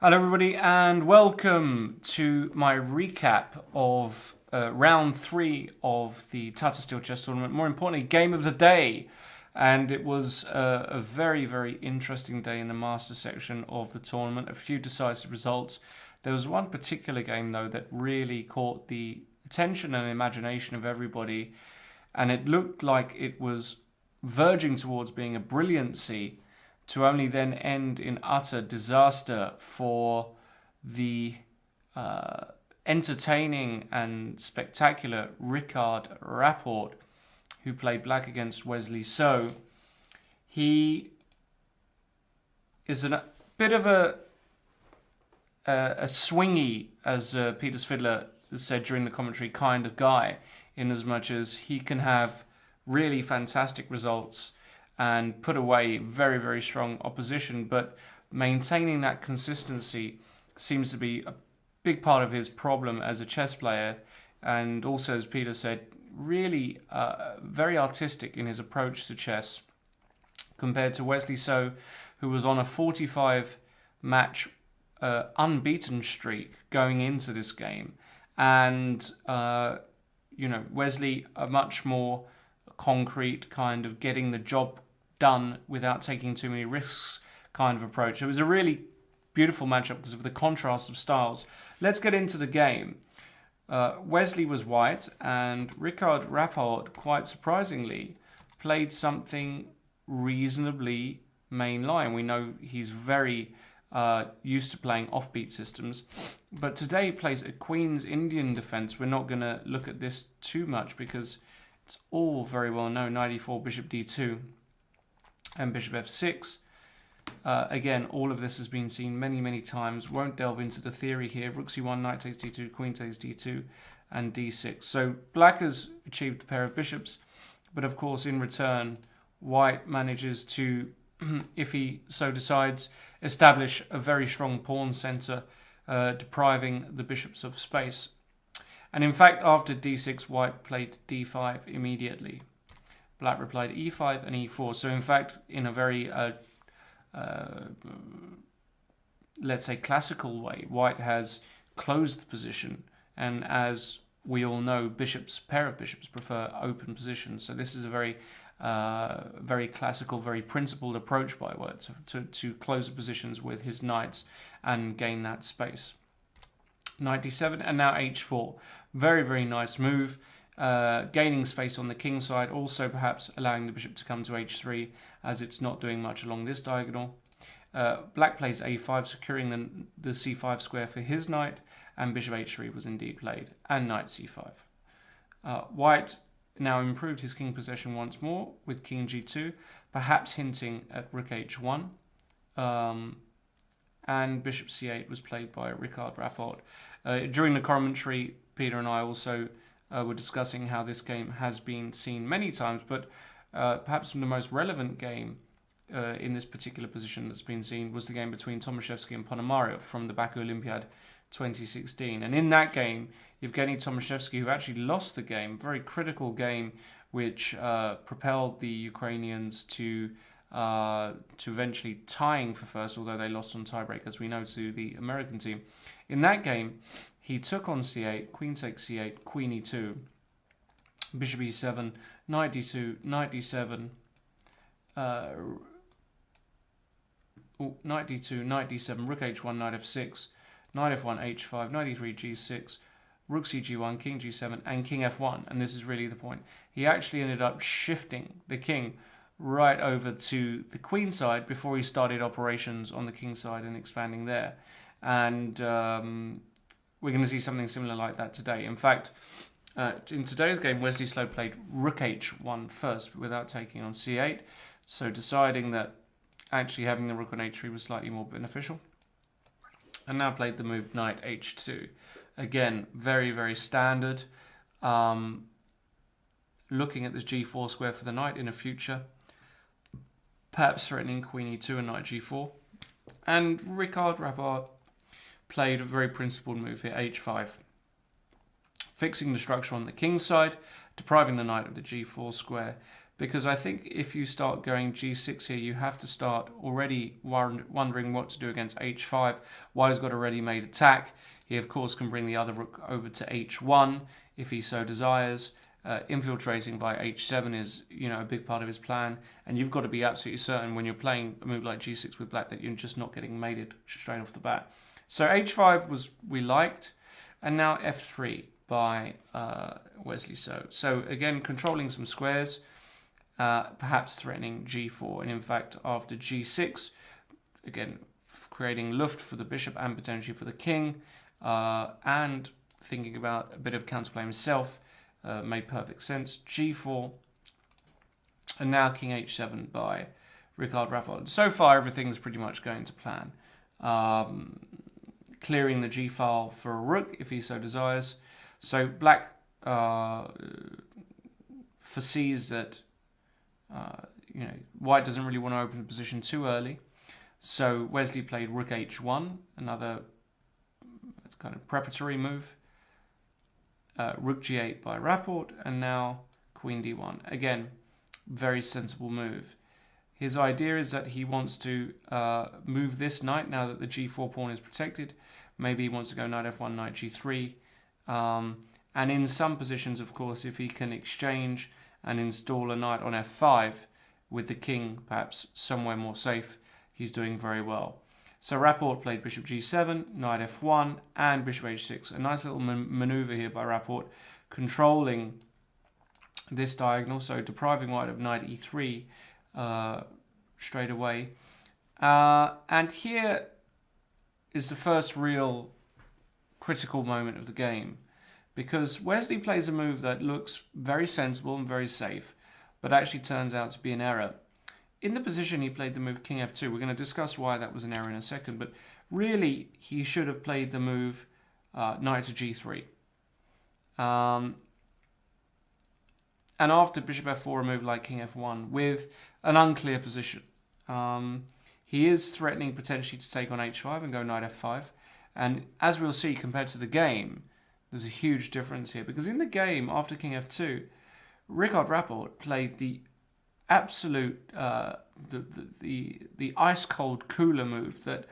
Hello everybody and welcome to my recap of round 3 of the Tata Steel Chess Tournament. More importantly, game of the day. And it was a very, very interesting day in the master section of the tournament. A few decisive results. There was one particular game though that really caught the attention and imagination of everybody. And it looked like it was verging towards being a brilliancy, to only then end in utter disaster for the entertaining and spectacular Rapport, who played black against Wesley So. He is a bit of a swingy, as Peter Svidler said during the commentary, kind of guy, in as much as he can have really fantastic results and put away very, very strong opposition, but maintaining that consistency seems to be a big part of his problem as a chess player. And also, as Peter said, really very artistic in his approach to chess compared to Wesley So, who was on a 45 match unbeaten streak going into this game. And Wesley, a much more concrete kind of getting the job done without taking too many risks kind of approach. It was a really beautiful matchup because of the contrast of styles. Let's get into the game. Wesley was white, and Rapport, quite surprisingly, played something reasonably mainline. We know he's very used to playing offbeat systems, but today he plays a Queen's Indian defense. We're not going to look at this too much because it's all very well known. Knight e4, bishop d2, and bishop f6. Again, all of this has been seen many, many times. Won't delve into the theory here. Rook c1, knight takes d2, queen takes d2, and d6. So black has achieved a pair of bishops, but of course, in return, white manages to, if he so decides, establish a very strong pawn center, depriving the bishops of space. And in fact, after d6, white played d5 immediately. Black replied e5 and e4. So in fact, in a very, let's say, classical way, white has closed the position. And as we all know, pair of bishops prefer open positions. So this is a very, very classical, very principled approach by white to close the positions with his knights and gain that space. Knight d7 and now h4. Very, very nice move. Gaining space on the king side, also perhaps allowing the bishop to come to h3 as it's not doing much along this diagonal. Black plays a5, securing the c5 square for his knight, and bishop h3 was indeed played, and knight c5. White now improved his king possession once more with king g2, perhaps hinting at rook h1. And bishop c8 was played by Rapport. During the commentary, Peter and I also were discussing how this game has been seen many times, but perhaps the most relevant game in this particular position that's been seen was the game between Tomaszewski and Ponomarev from the Baku Olympiad 2016. And in that game, Evgeny Tomaszewski, who actually lost the game, very critical game, which propelled the Ukrainians to eventually tying for first, although they lost on tiebreak, as we know, to the American team. In that game, he took on c8, queen takes c8, queen e2, bishop e7, knight d2, knight d7, knight d2, knight d7, rook h1, knight f6, knight f1, h5, knight e3, g6, rook cg1, king g7, and king f1. And this is really the point. He actually ended up shifting the king right over to the queen side before he started operations on the king side and expanding there. And we're going to see something similar like that today. In fact, in today's game, Wesley So played rook h1 first without taking on c8, so deciding that actually having the rook on h3 was slightly more beneficial. And now played the move knight h2. Again, very, very standard. Looking at this g4 square for the knight in the future, perhaps threatening queen e2 and knight g4. And Rapport played a very principled move here, h5. Fixing the structure on the king side, depriving the knight of the g4 square. because I think if you start going g6 here, you have to start already wondering what to do against h5. White's got a ready-made attack. He, of course, can bring the other rook over to h1 if he so desires. Infiltrating by h7 is, a big part of his plan, and you've got to be absolutely certain when you're playing a move like g6 with black that you're just not getting mated straight off the bat. So h5 we liked, and now f3 by Wesley So. So again, controlling some squares, perhaps threatening g4, and in fact after g6, again creating luft for the bishop and potentially for the king, and thinking about a bit of counterplay himself. Made perfect sense. g4, and now king h7 by Rapport. So far, everything's pretty much going to plan. Clearing the g file for a rook if he so desires. So black foresees that white doesn't really want to open the position too early. So Wesley played rook h1, another kind of preparatory move. Rook g8 by Rapport, and now queen d1. Again, very sensible move. His idea is that he wants to move this knight now that the g4 pawn is protected. Maybe he wants to go knight f1, knight g3. And in some positions, of course, if he can exchange and install a knight on f5 with the king perhaps somewhere more safe, he's doing very well. So Rapport played bishop g7, knight f1, and bishop h6. A nice little maneuver here by Rapport, controlling this diagonal, so depriving white of knight e3 straight away. And here is the first real critical moment of the game, because Wesley plays a move that looks very sensible and very safe, but actually turns out to be an error. In the position he played the move king f2. We're going to discuss why that was an error in a second, but really he should have played the move knight to g3. And after bishop f4, a move like king f1 with an unclear position. He is threatening potentially to take on h5 and go knight f5. And as we'll see, compared to the game, there's a huge difference here, because in the game after king f2, Rapport played the absolute the ice cold cooler move that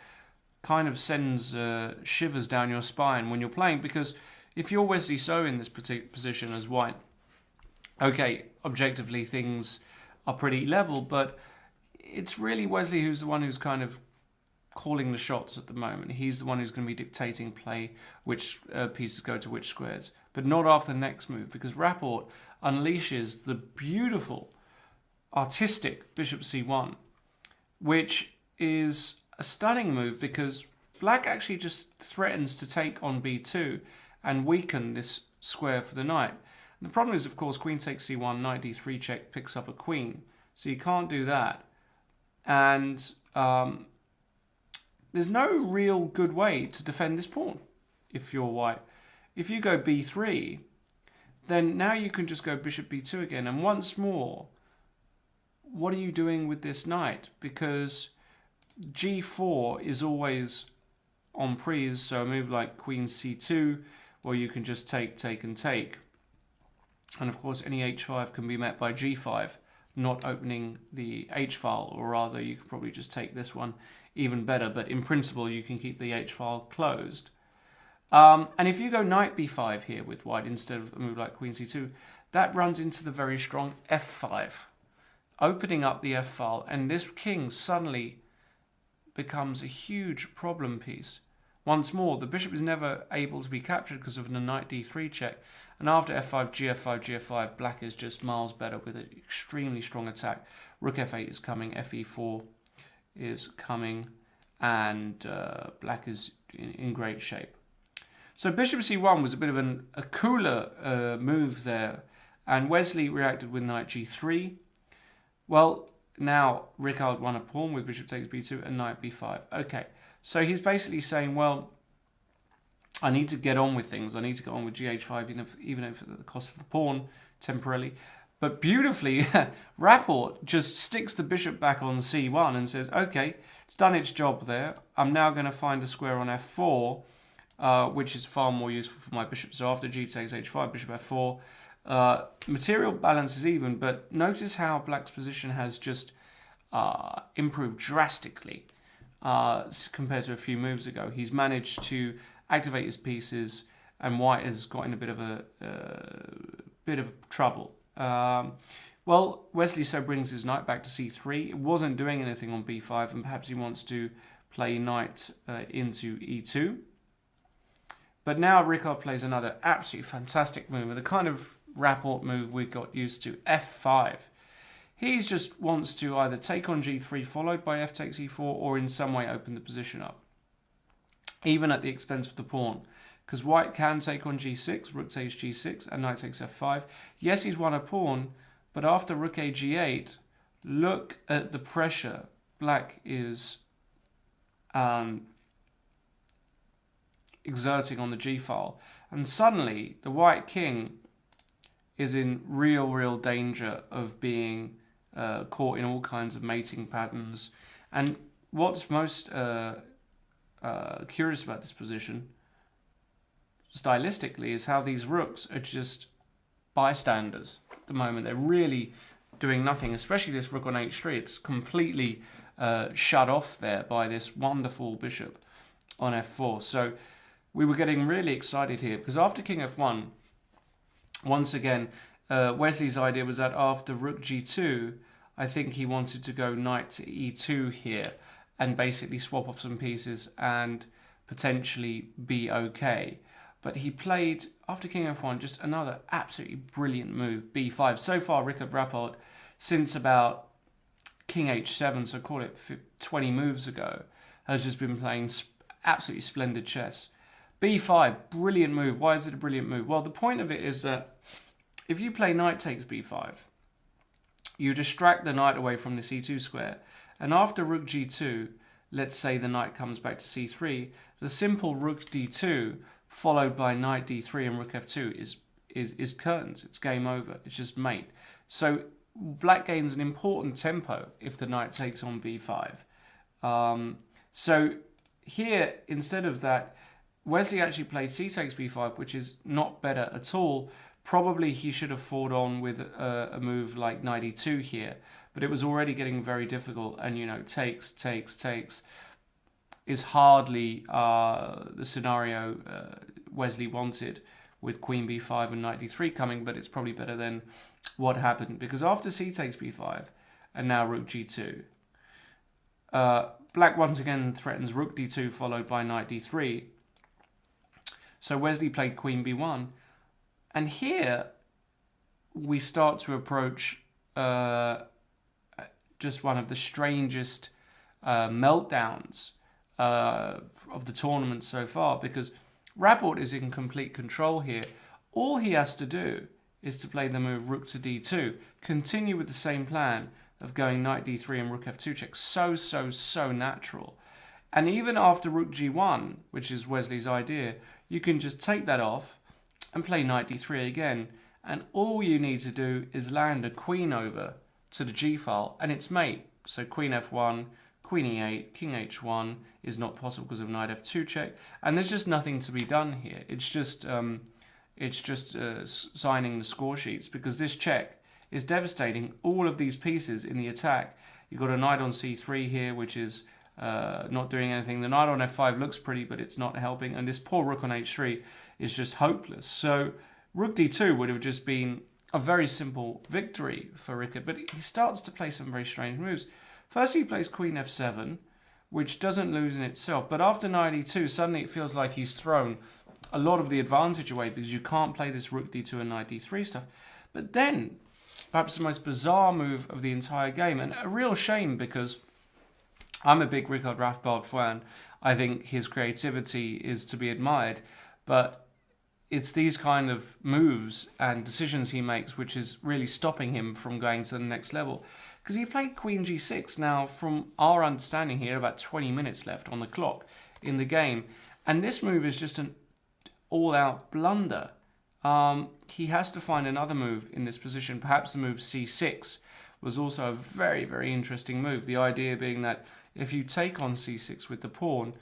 kind of sends shivers down your spine when you're playing, because if you're Wesley So in this particular position as white, okay, objectively things are pretty level, but it's really Wesley who's the one who's kind of calling the shots at the moment. He's the one who's going to be dictating play, which pieces go to which squares, but not after the next move, because Rapport unleashes the beautiful artistic bishop c1, which is a stunning move because black actually just threatens to take on b2 and weaken this square for the knight. And the problem is, of course, queen takes c1, knight d3 check picks up a queen, so you can't do that. And there's no real good way to defend this pawn if you're white. If you go b3, then now you can just go bishop b2 again, and once more, what are you doing with this knight? Because g4 is always en prise, so a move like queen c2, where you can just take, and take. And of course, any h5 can be met by g5, not opening the h-file, or rather, you could probably just take this one even better, but in principle, you can keep the h-file closed. And if you go knight b5 here with white instead of a move like queen c2, that runs into the very strong f5, opening up the f-file, and this king suddenly becomes a huge problem piece. Once more, the bishop is never able to be captured because of the knight d3 check, and after f5, gf5, gf5, black is just miles better with an extremely strong attack. Rook f8 is coming, fe4 is coming, and black is in great shape. So bishop c1 was a bit of a cooler move there, and Wesley reacted with knight g3. Well, now Rickard won a pawn with bishop takes b2 and knight b5. Okay, so he's basically saying, well, I need to get on with things. I need to get on with gh5, even if at the cost of the pawn temporarily. But beautifully, Rapport just sticks the bishop back on c1 and says, okay, it's done its job there. I'm now going to find a square on f4, which is far more useful for my bishop. So after g takes h5, bishop f4, Material balance is even, but notice how black's position has just improved drastically compared to a few moves ago. He's managed to activate his pieces, and white has got in a bit of trouble. Well, Wesley so brings his knight back to c3. It wasn't doing anything on b5, and perhaps he wants to play knight into e2. But now Ricard plays another absolutely fantastic move, the kind of Rapport move we got used to, f5. He just wants to either take on g3 followed by f takes e4, or in some way open the position up, even at the expense of the pawn. Because white can take on g6, rook takes g6, and knight takes f5. Yes, he's won a pawn, but after rook a g8, look at the pressure black is exerting on the g-file. And suddenly, the white king is in real danger of being caught in all kinds of mating patterns. And what's most curious about this position, stylistically, is how these rooks are just bystanders at the moment. They're really doing nothing, especially this rook on h3. It's completely shut off there by this wonderful bishop on f4. So we were getting really excited here, because after king f1, once again, Wesley's idea was that after rook g2, I think he wanted to go knight to e2 here and basically swap off some pieces and potentially be okay. But he played, after king f1, just another absolutely brilliant move, b5. So far, Ricard Rapport, since about king h7, so call it 20 moves ago, has just been playing absolutely splendid chess. b5, brilliant move. Why is it a brilliant move? Well, the point of it is that if you play knight takes b5, you distract the knight away from the c2 square. And after rook g2, let's say the knight comes back to c3, the simple rook d2 followed by knight d3 and rook f2 is curtains. It's game over. It's just mate. So black gains an important tempo if the knight takes on b5. So here, instead of that, Wesley actually played c takes b5, which is not better at all. Probably he should have fought on with a move like knight e2 here, but it was already getting very difficult, and takes is hardly the scenario Wesley wanted, with queen b5 and knight d3 coming, but it's probably better than what happened, because after c takes b5 and now rook g2, black once again threatens rook d2 followed by knight d3. So Wesley played queen b1, and here we start to approach just one of the strangest meltdowns of the tournament so far, because Rapport is in complete control here. All he has to do is to play the move rook to d2, continue with the same plan of going knight d3 and rook f2 check. So natural. And even after rook g1, which is Wesley's idea, you can just take that off and play knight d3 again. And all you need to do is land a queen over to the g-file, and it's mate. So queen f1, queen e8, king h1 is not possible because of knight f2 check, and there's just nothing to be done here. It's just signing the score sheets, because this check is devastating all of these pieces in the attack. You've got a knight on c3 here, which is not doing anything. The knight on f5 looks pretty, but it's not helping, and this poor rook on h3 is just hopeless. So rook d2 would have just been a very simple victory for Ricard, but he starts to play some very strange moves. First, he plays queen f7, which doesn't lose in itself, but after knight e2, suddenly it feels like he's thrown a lot of the advantage away, because you can't play this rook d2 and knight d3 stuff. But then, perhaps the most bizarre move of the entire game, and a real shame, because I'm a big Ricard Rapport fan. I think his creativity is to be admired, but it's these kind of moves and decisions he makes which is really stopping him from going to the next level. Because he played queen g6. Now, from our understanding here, about 20 minutes left on the clock in the game, and this move is just an all-out blunder. He has to find another move in this position. Perhaps the move c6 was also a very interesting move. The idea being that if you take on c6 with the pawn,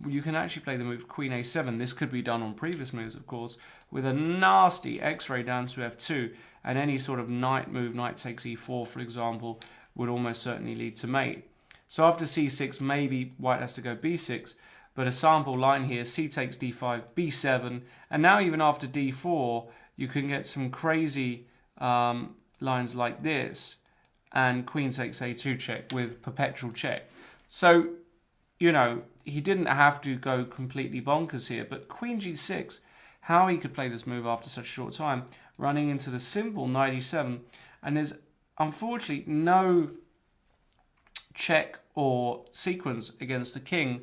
you can actually play the move Queen A7. This could be done on previous moves, of course, with a nasty X-ray down to F2, and any sort of knight move, knight takes E4, for example, would almost certainly lead to mate. So after C6, maybe white has to go B6, but a sample line here, C takes D5, B7, and now even after D4, you can get some crazy lines like this, and queen takes A2 check with perpetual check. So, you know, he didn't have to go completely bonkers here, but queen G6, how he could play this move after such a short time, running into the simple knight E7, and there's unfortunately no check or sequence against the king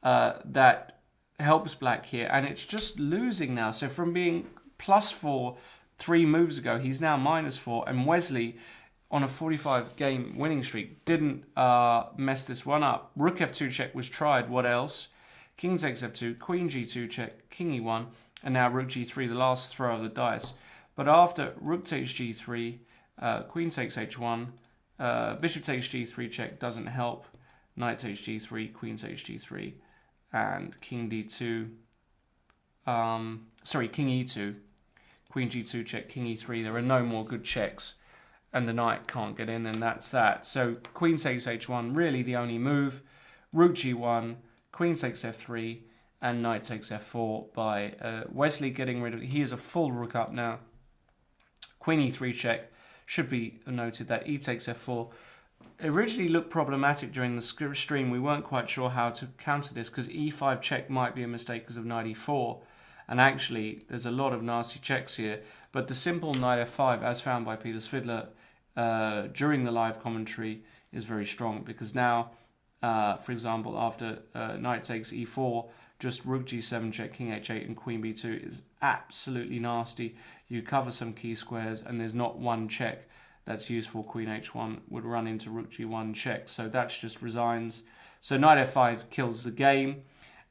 that helps black here, and it's just losing now. So from being +4 3 moves ago, he's now -4, and Wesley, on a 45 game winning streak, didn't mess this one up. Rook F2 check was tried. What else? King takes F2, Queen G2 check, King E1, and now Rook G3, the last throw of the dice. But after Rook takes G3, Queen takes H1, Bishop takes G3 check, doesn't help. Knight takes G3, Queen takes G3, and King D2. King E2, Queen G2 check, King E3. There are no more good checks, and the knight can't get in, and that's that. So Queen takes H1, really the only move. Rook G1, Queen takes F3, and Knight takes F4 by Wesley getting rid of it. He is a full rook up now. Queen E3 check. Should be noted that E takes F4 originally looked problematic during the stream. We weren't quite sure how to counter this because E5 check might be a mistake because of Knight E4. And actually, there's a lot of nasty checks here. But the simple Knight F5, as found by Peter Svidler during the live commentary, is very strong. Because now, for example, after Knight takes E4, just Rook G7 check, King H8 and Queen B2 is absolutely nasty. You cover some key squares and there's not one check that's useful. Queen H1 would run into Rook G1 check. So that's just resigns. So Knight F5 kills the game.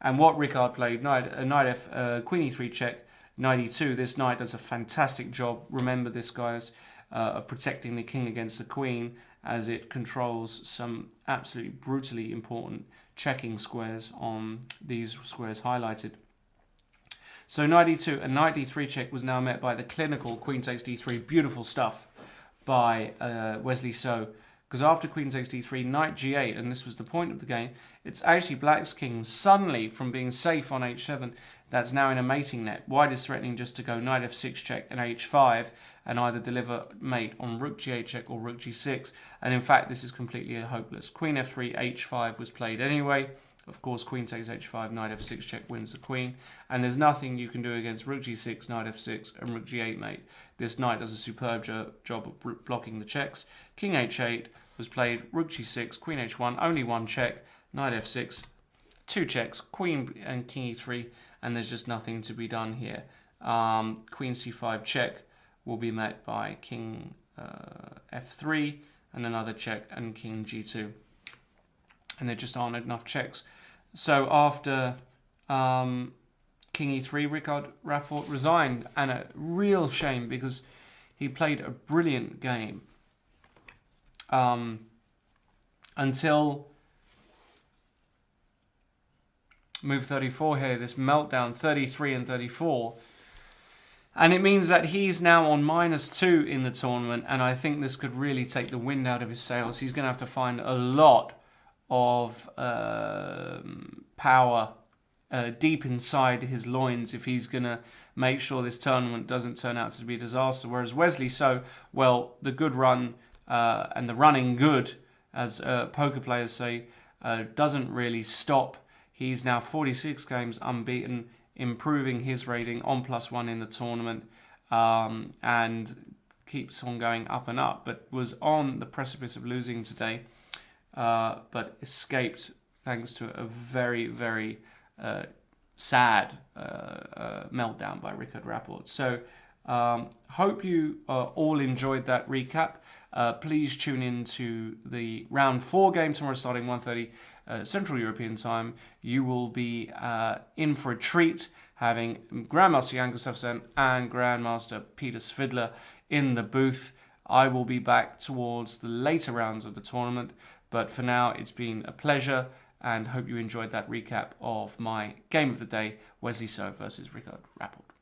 And what Ricard played, Queen E3 check, Knight E2. This knight does a fantastic job. Remember this, guys, of protecting the king against the queen, as it controls some absolutely brutally important checking squares on these squares highlighted. So Knight E2 and Knight D3 check was now met by the clinical Queen takes D3. Beautiful stuff by Wesley So. Because after Queen takes D3, Knight G8, and this was the point of the game, it's actually Black's king suddenly, from being safe on H7, that's now in a mating net. White is threatening just to go Knight F6 check and H5 and either deliver mate on Rook G8 check or Rook G6. And in fact, this is completely hopeless. Queen F3, H5 was played anyway. Of course, Queen takes H5, Knight F6 check wins the Queen. And there's nothing you can do against Rook G6, Knight F6 and Rook G8 mate. This knight does a superb job of blocking the checks. King H8 was played, Rook G6, Queen H1, only one check, Knight F6, 2 checks, Queen and King E3, and there's just nothing to be done here. Queen C5 check will be met by King F3, and another check, and King G2. And there just aren't enough checks. So after King E3, Ricard Rapport resigned, and a real shame because he played a brilliant game. Until move 34 here, this meltdown, 33 and 34. And it means that he's now on -2 in the tournament, and I think this could really take the wind out of his sails. He's going to have to find a lot of power deep inside his loins if he's going to make sure this tournament doesn't turn out to be a disaster. Whereas Wesley So, well, the good run and the running good, as poker players say, doesn't really stop. He's now 46 games unbeaten, improving his rating on +1 in the tournament, and keeps on going up and up, but was on the precipice of losing today, but escaped thanks to a very, very sad meltdown by Ricard Rapport. So hope you all enjoyed that recap. Please tune in to the round 4 game tomorrow starting 1:30 Central European time. You will be in for a treat, having Grandmaster Jan Gustafsson and Grandmaster Peter Svidler in the booth. I will be back towards the later rounds of the tournament, but for now it's been a pleasure, and hope you enjoyed that recap of my game of the day, Wesley So versus Rico Rapport.